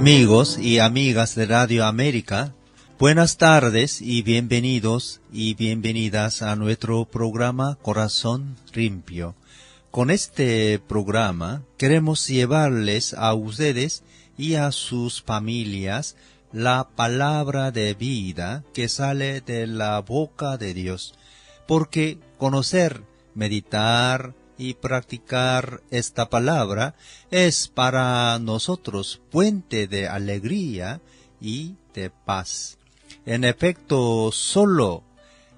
Amigos y amigas de Radio América, buenas tardes y bienvenidos y bienvenidas a nuestro programa Corazón Limpio. Con este programa queremos llevarles a ustedes y a sus familias la palabra de vida que sale de la boca de Dios, porque conocer, meditar y practicar esta palabra es para nosotros puente de alegría y de paz. En efecto, solo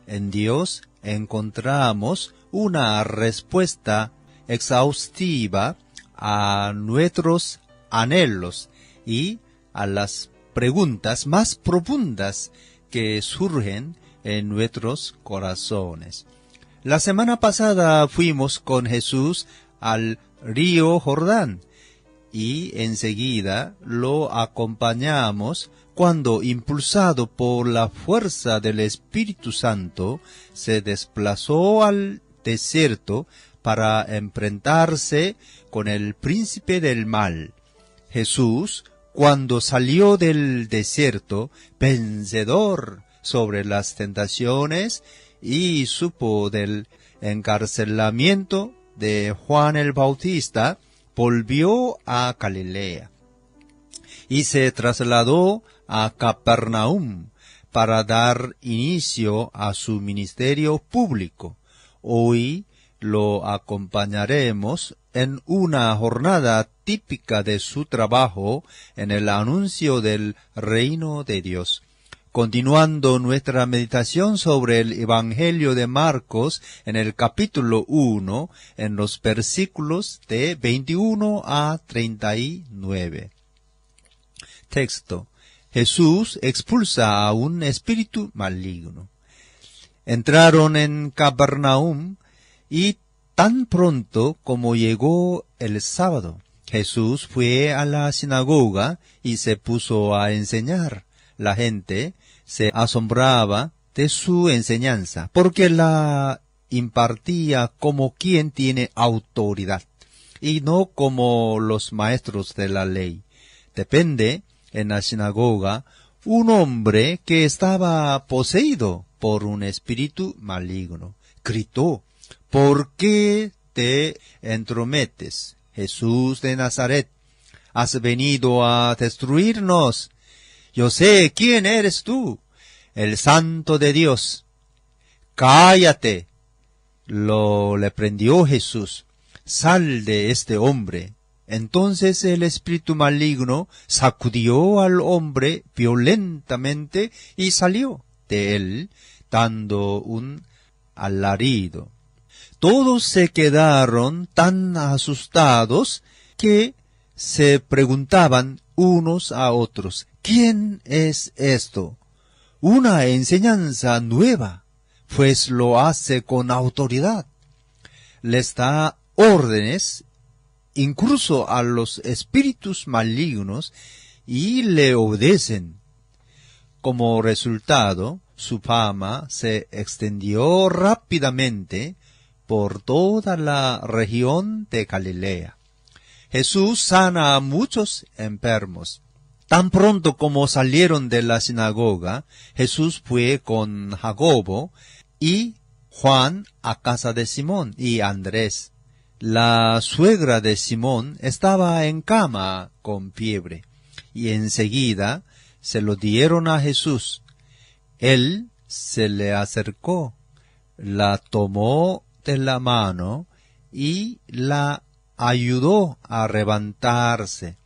en Dios encontramos una respuesta exhaustiva a nuestros anhelos y a las preguntas más profundas que surgen en nuestros corazones. La semana pasada fuimos con Jesús al río Jordán y enseguida lo acompañamos cuando, impulsado por la fuerza del Espíritu Santo, se desplazó al desierto para enfrentarse con el príncipe del mal. Jesús, cuando salió del desierto, vencedor sobre las tentaciones, y supo del encarcelamiento de Juan el Bautista, volvió a Galilea y se trasladó a Capernaum para dar inicio a su ministerio público. Hoy lo acompañaremos en una jornada típica de su trabajo en el anuncio del reino de Dios. Continuando nuestra meditación sobre el Evangelio de Marcos en el capítulo 1, en los versículos de 21 a 39. Texto: Jesús expulsa a un espíritu maligno. Entraron en Capernaum y tan pronto como llegó el sábado, Jesús fue a la sinagoga y se puso a enseñar. La gente se asombraba de su enseñanza, porque la impartía como quien tiene autoridad, y no como los maestros de la ley. Depende en la sinagoga un hombre que estaba poseído por un espíritu maligno. Gritó: ¿por qué te entrometes, Jesús de Nazaret? ¿Has venido a destruirnos? Yo sé quién eres tú, el Santo de Dios. Cállate, lo reprendió Jesús. Sal de este hombre. Entonces el espíritu maligno sacudió al hombre violentamente y salió de él, dando un alarido. Todos se quedaron tan asustados que se preguntaban unos a otros: ¿quién es esto? Una enseñanza nueva, pues lo hace con autoridad. Les da órdenes incluso a los espíritus malignos y le obedecen. Como resultado, su fama se extendió rápidamente por toda la región de Galilea. Jesús sana a muchos enfermos. Tan pronto como salieron de la sinagoga, Jesús fue con Jacobo y Juan a casa de Simón y Andrés. La suegra de Simón estaba en cama con fiebre, y enseguida se lo dieron a Jesús. Él se le acercó, la tomó de la mano y la ayudó a levantarse.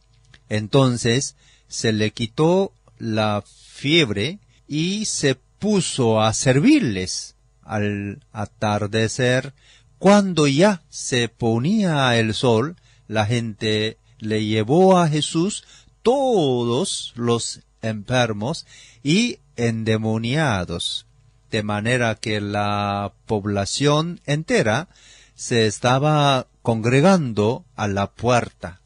Entonces se le quitó la fiebre y se puso a servirles. Al atardecer, cuando ya se ponía el sol, la gente le llevó a Jesús todos los enfermos y endemoniados, de manera que la población entera se estaba congregando a la puerta.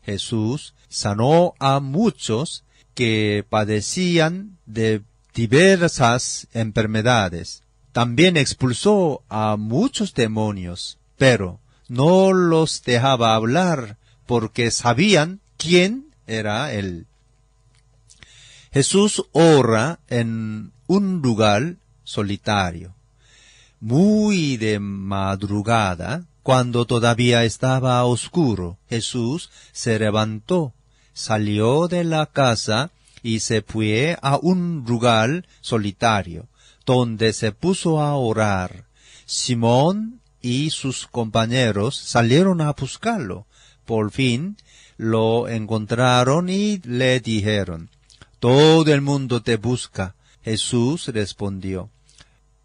Jesús sanó a muchos que padecían de diversas enfermedades. También expulsó a muchos demonios, pero no los dejaba hablar porque sabían quién era él. Jesús ora en un lugar solitario. Muy de madrugada, cuando todavía estaba oscuro, Jesús se levantó, salió de la casa y se fue a un lugar solitario, donde se puso a orar. Simón y sus compañeros salieron a buscarlo. Por fin lo encontraron y le dijeron: «Todo el mundo te busca». Jesús respondió: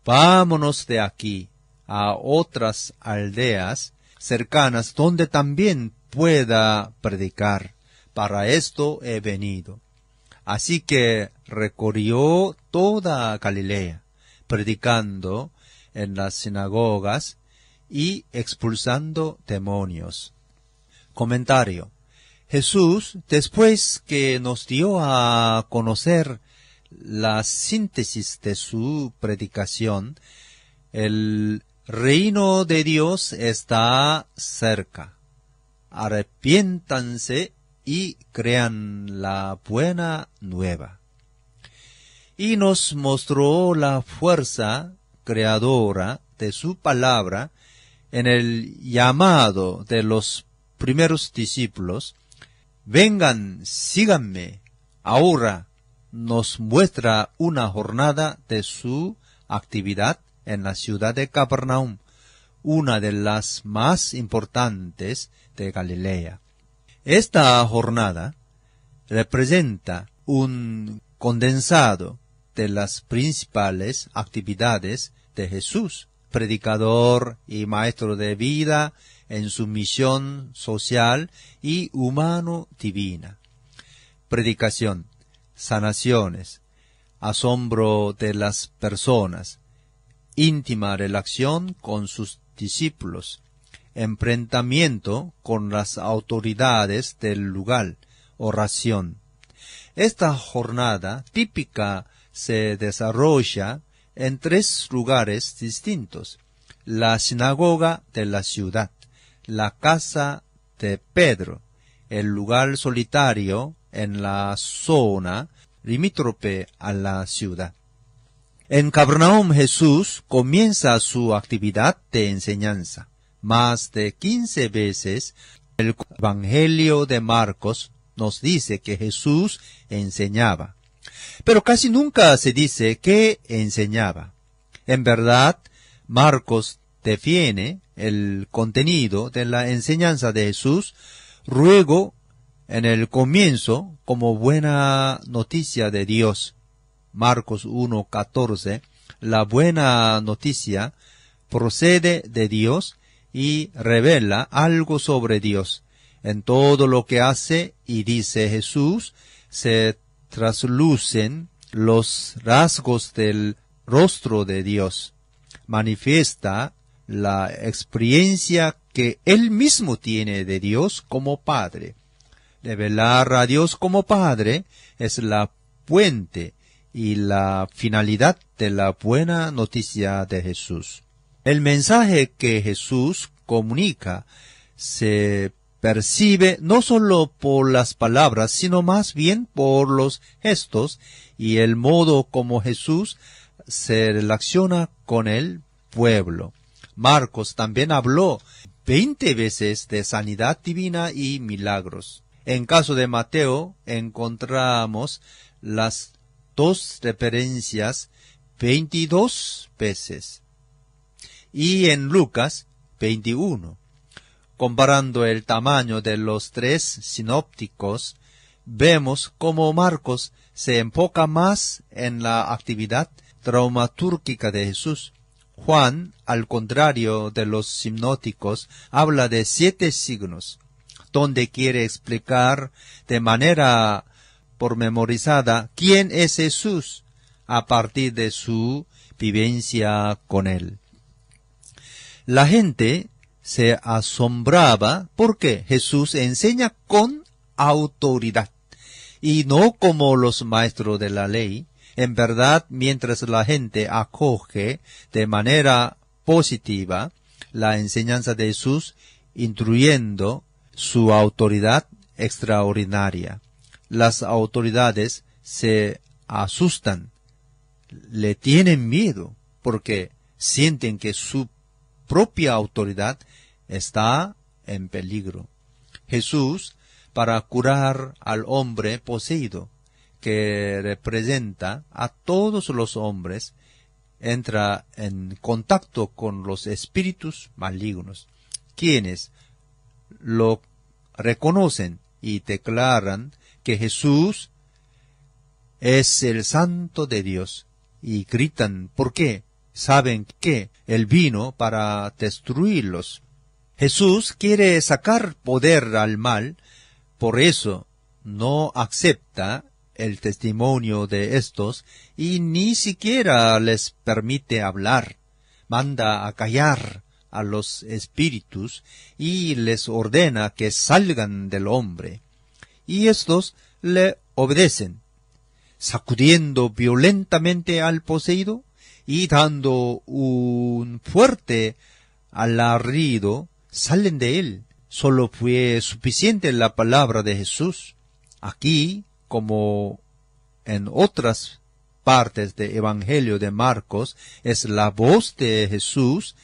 «Vámonos de aquí a otras aldeas cercanas donde también pueda predicar. Para esto he venido». Así que recorrió toda Galilea, predicando en las sinagogas y expulsando demonios. Comentario. Jesús, después que nos dio a conocer la síntesis de su predicación, el reino de Dios está cerca. Arrepiéntanse y crean la buena nueva. Y nos mostró la fuerza creadora de su palabra en el llamado de los primeros discípulos: «Vengan, síganme». Ahora nos muestra una jornada de su actividad en la ciudad de Capernaum, una de las más importantes de Galilea. Esta jornada representa un condensado de las principales actividades de Jesús, predicador y maestro de vida en su misión social y humano-divina. Predicación, sanaciones, asombro de las personas, íntima relación con sus discípulos, enfrentamiento con las autoridades del lugar, oración. Esta jornada típica se desarrolla en 3 lugares distintos: la sinagoga de la ciudad, la casa de Pedro, el lugar solitario en la zona limítrofe a la ciudad. En Capernaum Jesús comienza su actividad de enseñanza. Más de 15 veces el Evangelio de Marcos nos dice que Jesús enseñaba, pero casi nunca se dice qué enseñaba. En verdad, Marcos define el contenido de la enseñanza de Jesús luego en el comienzo como buena noticia de Dios. Marcos 1:14, la buena noticia procede de Dios y revela algo sobre Dios. En todo lo que hace y dice Jesús se traslucen los rasgos del rostro de Dios. Manifiesta la experiencia que Él mismo tiene de Dios como Padre. Revelar a Dios como Padre es la fuente y la finalidad de la buena noticia de Jesús. El mensaje que Jesús comunica se percibe no solo por las palabras, sino más bien por los gestos y el modo como Jesús se relaciona con el pueblo. Marcos también habló 20 veces de sanidad divina y milagros. En caso de Mateo encontramos las 2 referencias 22 veces. Y en Lucas 21. Comparando el tamaño de los 3 sinópticos, vemos cómo Marcos se enfoca más en la actividad dramaturgica de Jesús. Juan, al contrario de los sinópticos, habla de 7 signos, donde quiere explicar de manera pormenorizada quién es Jesús a partir de su vivencia con él. La gente se asombraba porque Jesús enseña con autoridad y no como los maestros de la ley. En verdad, mientras la gente acoge de manera positiva la enseñanza de Jesús, instruyendo su autoridad extraordinaria, las autoridades se asustan, le tienen miedo, porque sienten que su propia autoridad está en peligro. Jesús, para curar al hombre poseído, que representa a todos los hombres, entra en contacto con los espíritus malignos, quienes lo reconocen y declaran que Jesús es el Santo de Dios, y gritan, ¿por qué? Saben que Él vino para destruirlos. Jesús quiere sacar poder al mal, por eso no acepta el testimonio de estos y ni siquiera les permite hablar. Manda a callar a los espíritus y les ordena que salgan del hombre. Y estos le obedecen, sacudiendo violentamente al poseído y dando un fuerte alarido, salen de él. Solo fue suficiente la palabra de Jesús. Aquí, como en otras partes del Evangelio de Marcos, es la voz de Jesús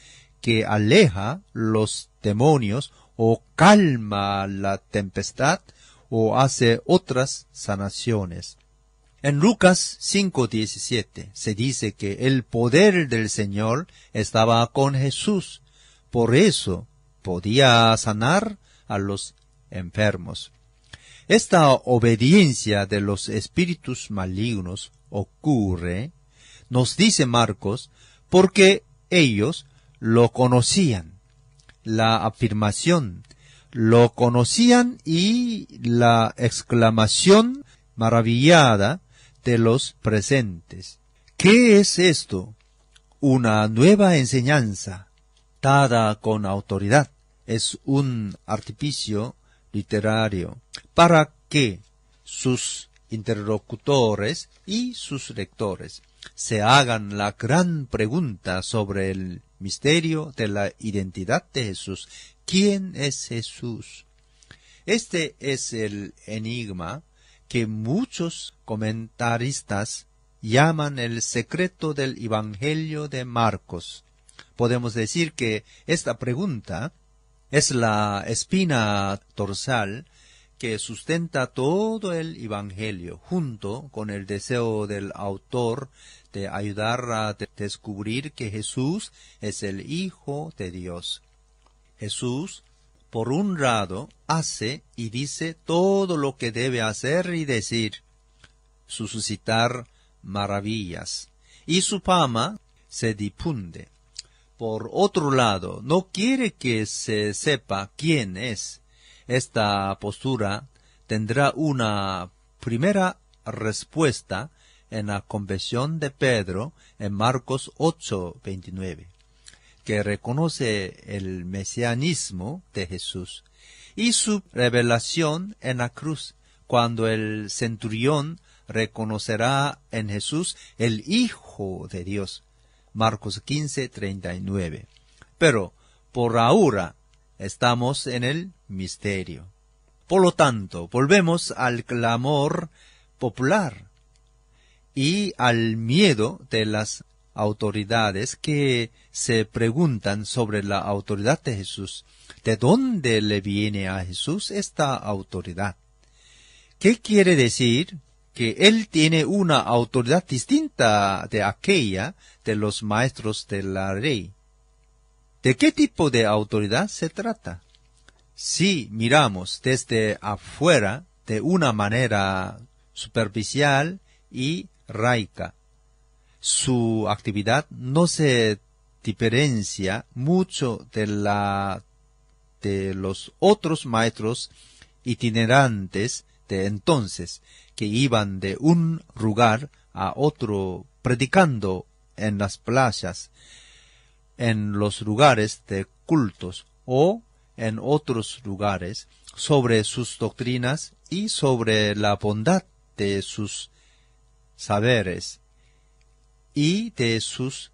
que aleja los demonios o calma la tempestad o hace otras sanaciones. En Lucas 5:17 se dice que el poder del Señor estaba con Jesús, por eso podía sanar a los enfermos. Esta obediencia de los espíritus malignos ocurre, nos dice Marcos, porque ellos lo conocían. La afirmación, lo conocían, y la exclamación maravillada de los presentes. ¿Qué es esto? Una nueva enseñanza, dada con autoridad. Es un artificio literario para que sus interlocutores y sus lectores se hagan la gran pregunta sobre el misterio de la identidad de Jesús. ¿Quién es Jesús? Este es el enigma que muchos comentaristas llaman el secreto del Evangelio de Marcos. Podemos decir que esta pregunta es la espina dorsal que sustenta todo el Evangelio, junto con el deseo del autor de ayudar a descubrir que Jesús es el Hijo de Dios. Jesús, por un lado, hace y dice todo lo que debe hacer y decir, suscitar maravillas, y su fama se difunde. Por otro lado, no quiere que se sepa quién es. Esta postura tendrá una primera respuesta en la confesión de Pedro en Marcos 8:29, que reconoce el mesianismo de Jesús, y su revelación en la cruz, cuando el centurión reconocerá en Jesús el Hijo de Dios. Marcos 15:39. Pero por ahora estamos en el misterio. Por lo tanto, volvemos al clamor popular y al miedo de las autoridades que se preguntan sobre la autoridad de Jesús. ¿De dónde le viene a Jesús esta autoridad? ¿Qué quiere decir? Que él tiene una autoridad distinta de aquella de los maestros de la ley. ¿De qué tipo de autoridad se trata? Si miramos desde afuera de una manera superficial y laica, su actividad no se diferencia mucho de la de los otros maestros itinerantes de entonces, que iban de un lugar a otro predicando en las playas, en los lugares de cultos o en otros lugares, sobre sus doctrinas y sobre la bondad de sus saberes y de sus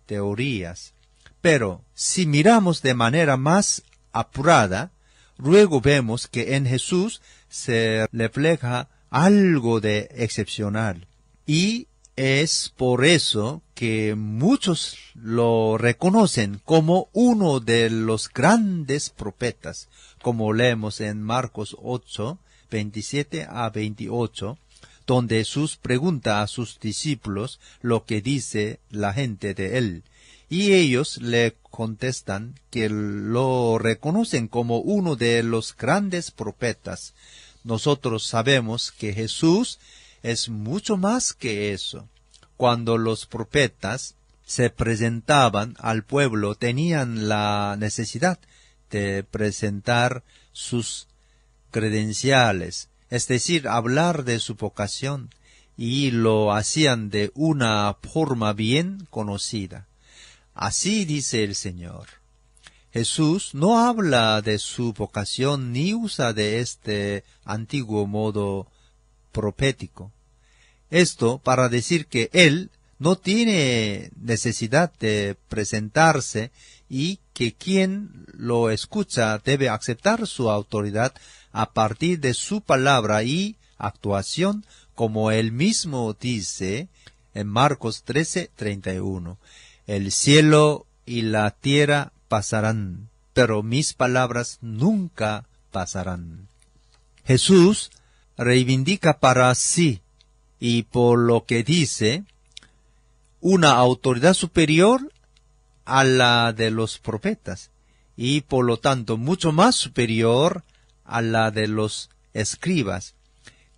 teorías. Pero si miramos de manera más apurada, luego vemos que en Jesús se refleja algo de excepcional. Y es por eso que muchos lo reconocen como uno de los grandes profetas, como leemos en Marcos 8, 27 a 28, donde Jesús pregunta a sus discípulos lo que dice la gente de él. Y ellos le contestan que lo reconocen como uno de los grandes profetas. Nosotros sabemos que Jesús es mucho más que eso. Cuando los profetas se presentaban al pueblo, tenían la necesidad de presentar sus credenciales, es decir, hablar de su vocación, y lo hacían de una forma bien conocida. Así dice el Señor. Jesús no habla de su vocación ni usa de este antiguo modo profético. Esto para decir que Él no tiene necesidad de presentarse y que quien lo escucha debe aceptar su autoridad a partir de su palabra y actuación, como Él mismo dice en Marcos 13:31. El cielo y la tierra pasarán, pero mis palabras nunca pasarán. Jesús reivindica para sí, y por lo que dice, una autoridad superior a la de los profetas, y por lo tanto mucho más superior a la de los escribas,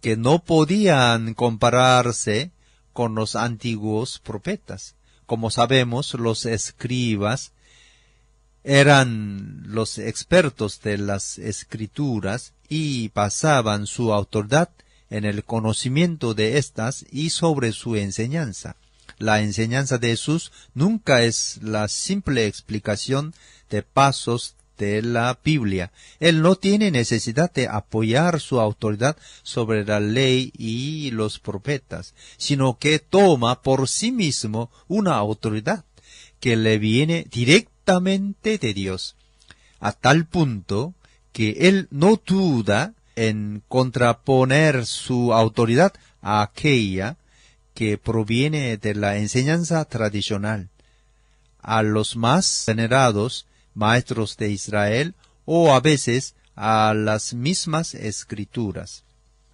que no podían compararse con los antiguos profetas. Como sabemos, los escribas eran los expertos de las escrituras y basaban su autoridad en el conocimiento de éstas y sobre su enseñanza. La enseñanza de Jesús nunca es la simple explicación de pasos de la Biblia. Él no tiene necesidad de apoyar su autoridad sobre la ley y los profetas, sino que toma por sí mismo una autoridad que le viene directamente de Dios, a tal punto que él no duda en contraponer su autoridad a aquella que proviene de la enseñanza tradicional, a los más venerados maestros de Israel o a veces a las mismas escrituras.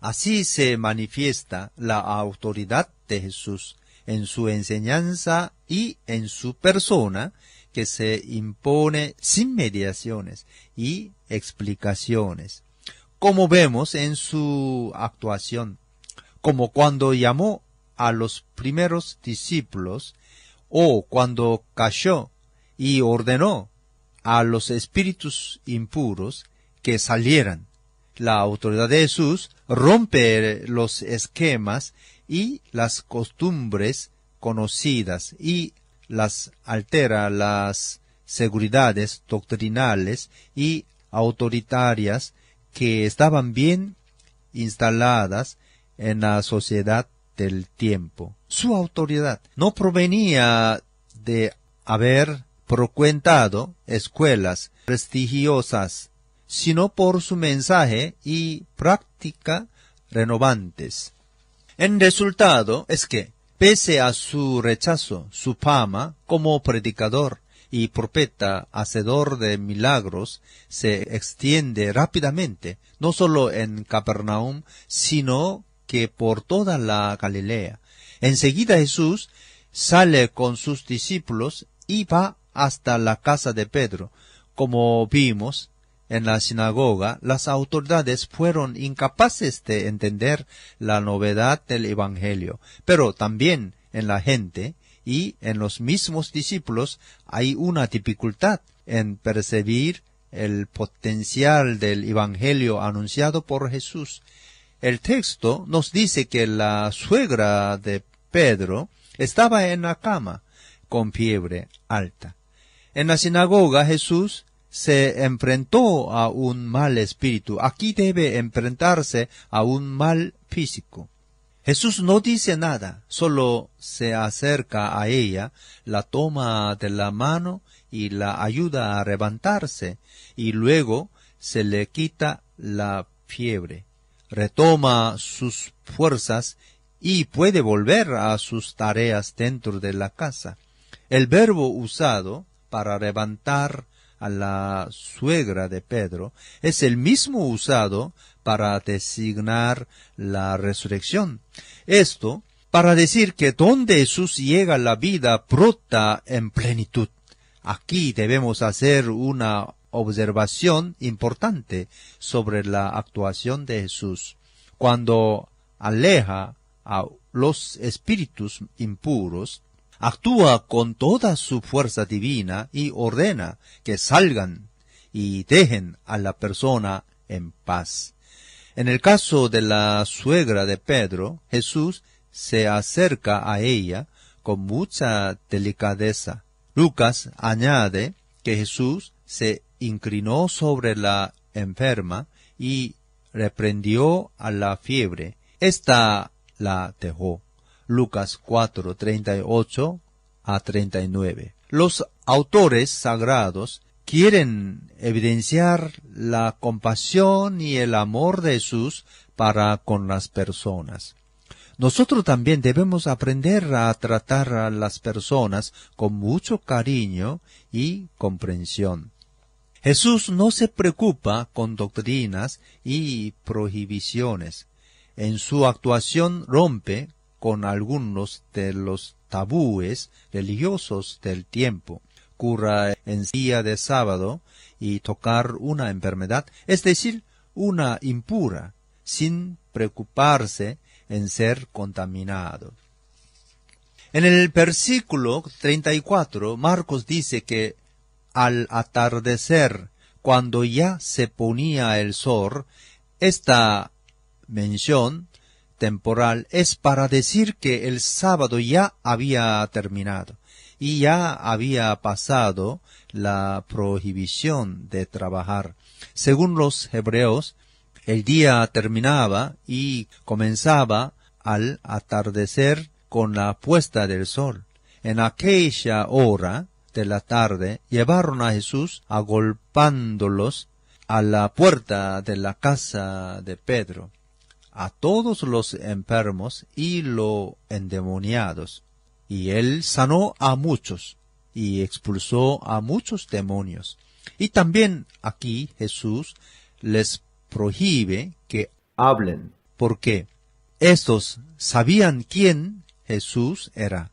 Así se manifiesta la autoridad de Jesús en su enseñanza y en su persona, que se impone sin mediaciones y explicaciones, como vemos en su actuación, como cuando llamó a los primeros discípulos o cuando cayó y ordenó a los espíritus impuros que salieran. La autoridad de Jesús rompe los esquemas y las costumbres conocidas y las altera las seguridades doctrinales y autoritarias que estaban bien instaladas en la sociedad del tiempo. Su autoridad no provenía de haber frecuentado escuelas prestigiosas, sino por su mensaje y práctica renovantes. En resultado es que, pese a su rechazo, su fama como predicador y profeta hacedor de milagros se extiende rápidamente, no solo en Capernaum, sino que por toda la Galilea. Enseguida Jesús sale con sus discípulos y va hasta la casa de Pedro. Como vimos en la sinagoga, las autoridades fueron incapaces de entender la novedad del Evangelio, pero también en la gente y en los mismos discípulos hay una dificultad en percibir el potencial del Evangelio anunciado por Jesús. El texto nos dice que la suegra de Pedro estaba en la cama con fiebre alta. En la sinagoga Jesús se enfrentó a un mal espíritu. Aquí debe enfrentarse a un mal físico. Jesús no dice nada, solo se acerca a ella, la toma de la mano y la ayuda a levantarse, y luego se le quita la fiebre. Retoma sus fuerzas y puede volver a sus tareas dentro de la casa. El verbo usado para levantar a la suegra de Pedro es el mismo usado para designar la resurrección. Esto para decir que donde Jesús llega la vida brota en plenitud. Aquí debemos hacer una observación importante sobre la actuación de Jesús. Cuando aleja a los espíritus impuros, actúa con toda su fuerza divina y ordena que salgan y dejen a la persona en paz. En el caso de la suegra de Pedro, Jesús se acerca a ella con mucha delicadeza. Lucas añade que Jesús se inclinó sobre la enferma y reprendió a la fiebre. Esta la dejó. Lucas 4, 38 a 39. Los autores sagrados quieren evidenciar la compasión y el amor de Jesús para con las personas. Nosotros también debemos aprender a tratar a las personas con mucho cariño y comprensión. Jesús no se preocupa con doctrinas y prohibiciones. En su actuación rompe con algunos de los tabúes religiosos del tiempo. Cura en día de sábado y tocar una enfermedad, es decir, una impura, sin preocuparse en ser contaminado. En el versículo 34, Marcos dice que al atardecer, cuando ya se ponía el sol, esta mención temporal es para decir que el sábado ya había terminado y ya había pasado la prohibición de trabajar. Según los hebreos, el día terminaba y comenzaba al atardecer con la puesta del sol. En aquella hora de la tarde llevaron a Jesús agolpándolos a la puerta de la casa de Pedro, a todos los enfermos y los endemoniados. Y él sanó a muchos y expulsó a muchos demonios. Y también aquí Jesús les prohíbe que hablen, porque estos sabían quién Jesús era.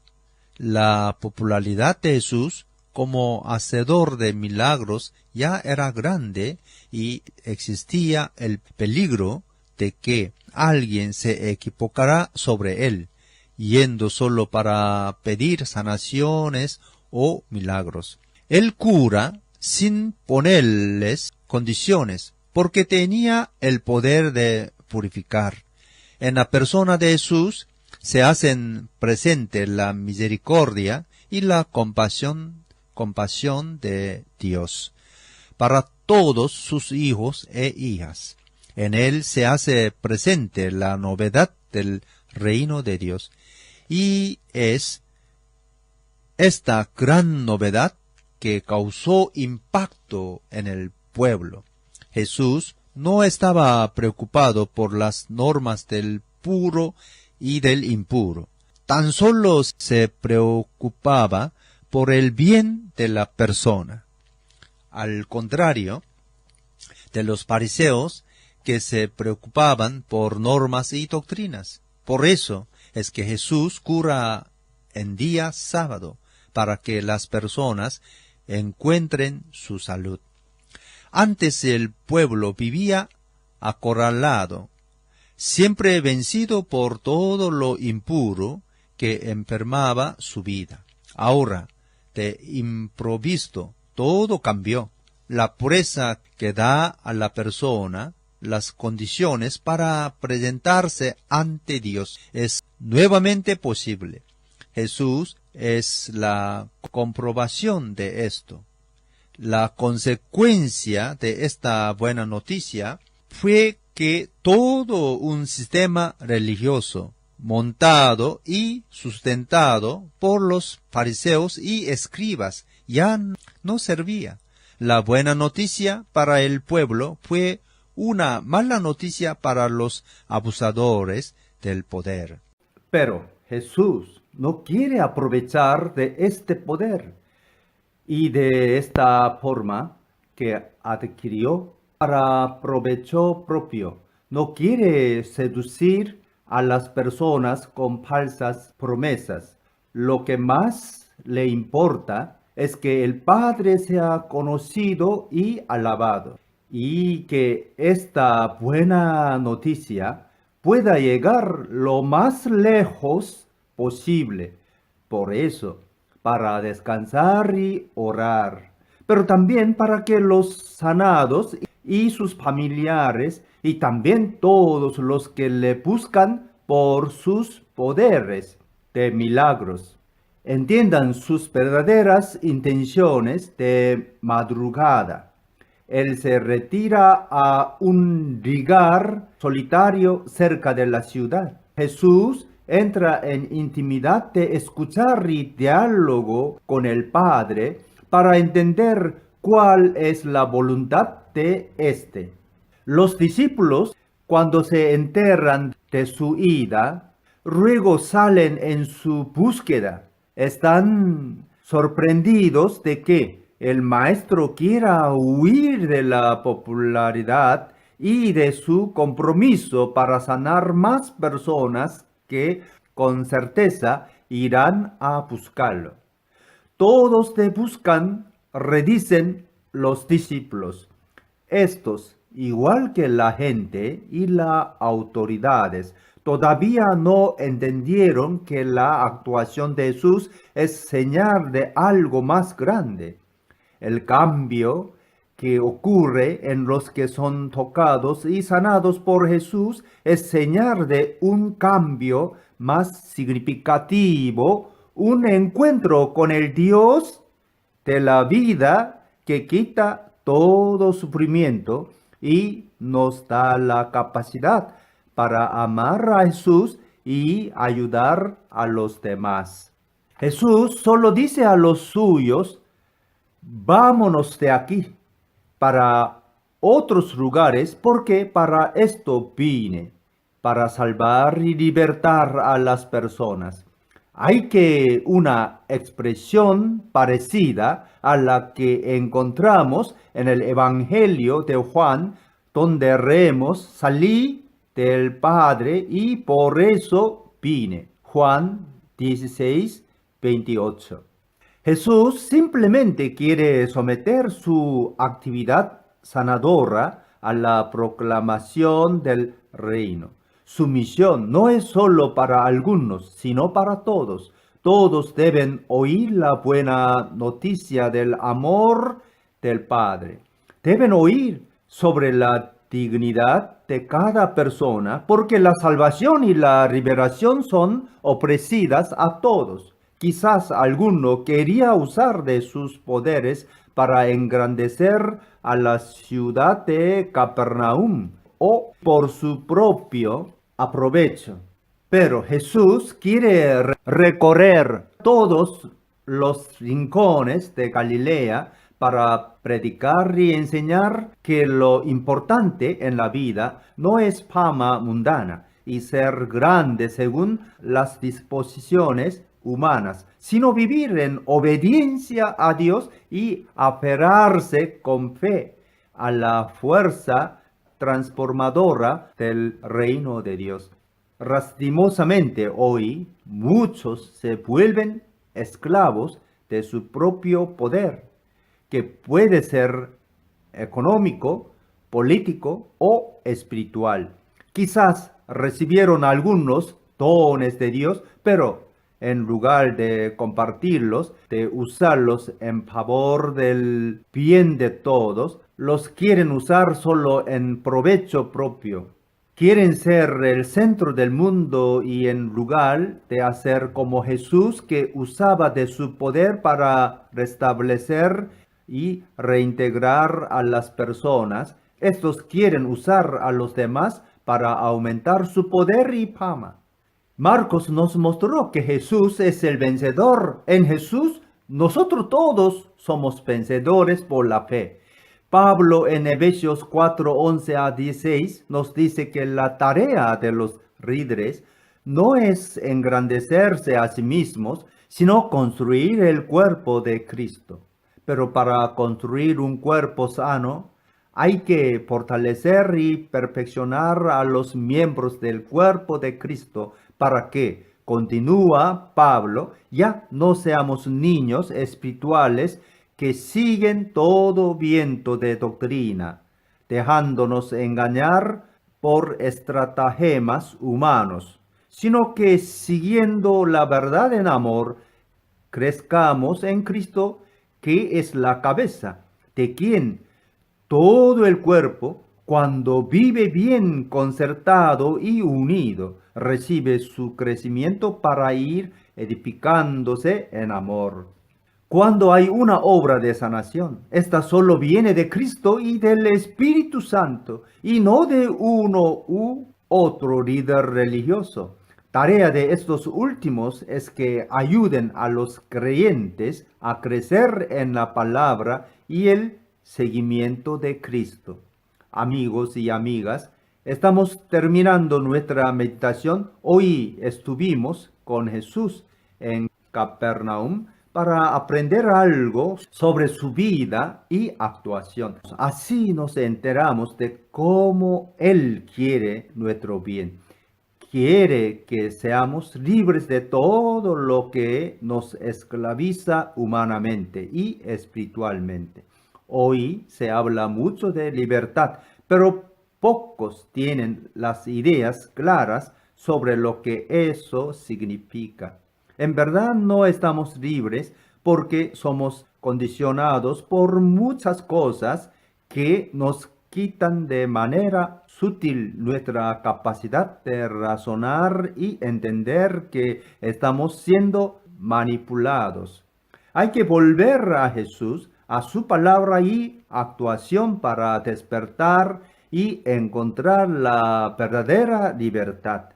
La popularidad de Jesús como hacedor de milagros ya era grande y existía el peligro de que alguien se equivocara sobre él, yendo solo para pedir sanaciones o milagros. Él cura sin ponerles condiciones, porque tenía el poder de purificar. En la persona de Jesús se hacen presente la misericordia y la compasión de Dios para todos sus hijos e hijas. En él se hace presente la novedad del reino de Dios, y es esta gran novedad que causó impacto en el pueblo. Jesús no estaba preocupado por las normas del puro y del impuro. Tan solo se preocupaba por el bien de la persona. Al contrario de los fariseos, que se preocupaban por normas y doctrinas. Por eso es que Jesús cura en día sábado, para que las personas encuentren su salud. Antes el pueblo vivía acorralado, siempre vencido por todo lo impuro que enfermaba su vida. Ahora, de improviso, todo cambió. La pureza que da a la persona las condiciones para presentarse ante Dios es nuevamente posible. Jesús es la comprobación de esto. La consecuencia de esta buena noticia fue que todo un sistema religioso montado y sustentado por los fariseos y escribas ya no servía. La buena noticia para el pueblo fue una mala noticia para los abusadores del poder. Pero Jesús no quiere aprovechar de este poder y de esta forma que adquirió para provecho propio. No quiere seducir a las personas con falsas promesas. Lo que más le importa es que el Padre sea conocido y alabado, y que esta buena noticia pueda llegar lo más lejos posible. Por eso, para descansar y orar, pero también para que los sanados y sus familiares y también todos los que le buscan por sus poderes de milagros entiendan sus verdaderas intenciones de madrugada. Él se retira a un lugar solitario cerca de la ciudad. Jesús entra en intimidad de escuchar y diálogo con el Padre para entender cuál es la voluntad de éste. Los discípulos, cuando se enteran de su ida, luego salen en su búsqueda. Están sorprendidos de que el maestro quiera huir de la popularidad y de su compromiso para sanar más personas que con certeza irán a buscarlo. Todos te buscan, redicen los discípulos. Estos, igual que la gente y las autoridades, todavía no entendieron que la actuación de Jesús es señal de algo más grande. El cambio que ocurre en los que son tocados y sanados por Jesús es señal de un cambio más significativo, un encuentro con el Dios de la vida que quita todo sufrimiento y nos da la capacidad para amar a Jesús y ayudar a los demás. Jesús solo dice a los suyos: vámonos de aquí para otros lugares, porque para esto vine, para salvar y libertar a las personas. Hay que una expresión parecida a la que encontramos en el Evangelio de Juan, donde leemos: salí del Padre y por eso vine. Juan 16, 28. Jesús simplemente quiere someter su actividad sanadora a la proclamación del reino. Su misión no es solo para algunos, sino para todos. Todos deben oír la buena noticia del amor del Padre. Deben oír sobre la dignidad de cada persona, porque la salvación y la liberación son ofrecidas a todos. Quizás alguno quería usar de sus poderes para engrandecer a la ciudad de Capernaum o por su propio aprovecho. Pero Jesús quiere recorrer todos los rincones de Galilea para predicar y enseñar que lo importante en la vida no es fama mundana y ser grande según las disposiciones humanas, sino vivir en obediencia a Dios y aferrarse con fe a la fuerza transformadora del reino de Dios. Lastimosamente hoy muchos se vuelven esclavos de su propio poder, que puede ser económico, político o espiritual. Quizás recibieron algunos dones de Dios, pero en lugar de compartirlos, de usarlos en favor del bien de todos, los quieren usar solo en provecho propio. Quieren ser el centro del mundo y en lugar de hacer como Jesús, que usaba de su poder para restablecer y reintegrar a las personas, estos quieren usar a los demás para aumentar su poder y fama. Marcos nos mostró que Jesús es el vencedor. En Jesús nosotros todos somos vencedores por la fe. Pablo en Efesios 4, 11 a 16 nos dice que la tarea de los líderes no es engrandecerse a sí mismos, sino construir el cuerpo de Cristo. Pero para construir un cuerpo sano, hay que fortalecer y perfeccionar a los miembros del cuerpo de Cristo para que, continúa Pablo, ya no seamos niños espirituales que siguen todo viento de doctrina, dejándonos engañar por estratagemas humanos, sino que siguiendo la verdad en amor, crezcamos en Cristo, que es la cabeza, de quien todo el cuerpo, cuando vive bien concertado y unido, recibe su crecimiento para ir edificándose en amor. Cuando hay una obra de sanación, esta solo viene de Cristo y del Espíritu Santo, y no de uno u otro líder religioso. Tarea de estos últimos es que ayuden a los creyentes a crecer en la palabra y el seguimiento de Cristo. Amigos y amigas, estamos terminando nuestra meditación. Hoy estuvimos con Jesús en Capernaum para aprender algo sobre su vida y actuación. Así nos enteramos de cómo Él quiere nuestro bien. Quiere que seamos libres de todo lo que nos esclaviza humanamente y espiritualmente. Hoy se habla mucho de libertad, pero pocos tienen las ideas claras sobre lo que eso significa. En verdad no estamos libres porque somos condicionados por muchas cosas que nos quitan de manera sutil nuestra capacidad de razonar y entender que estamos siendo manipulados. Hay que volver a Jesús, a su palabra y actuación para despertar y encontrar la verdadera libertad.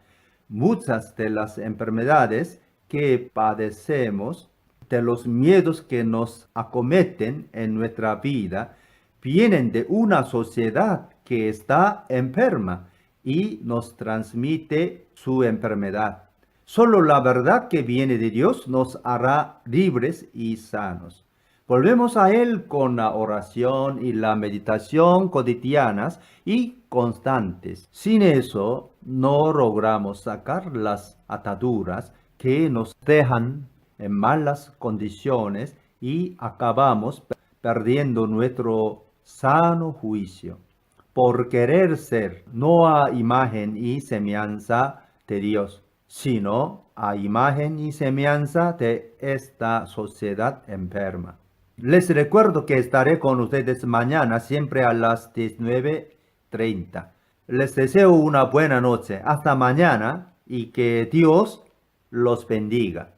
Muchas de las enfermedades que padecemos, de los miedos que nos acometen en nuestra vida, vienen de una sociedad que está enferma y nos transmite su enfermedad. Solo la verdad que viene de Dios nos hará libres y sanos. Volvemos a Él con la oración y la meditación cotidianas y constantes. Sin eso, no logramos sacar las ataduras que nos dejan en malas condiciones y acabamos perdiendo nuestro sano juicio por querer ser no a imagen y semejanza de Dios, sino a imagen y semejanza de esta sociedad enferma. Les recuerdo que estaré con ustedes mañana siempre a las 19:30. Les deseo una buena noche. Hasta mañana y que Dios los bendiga.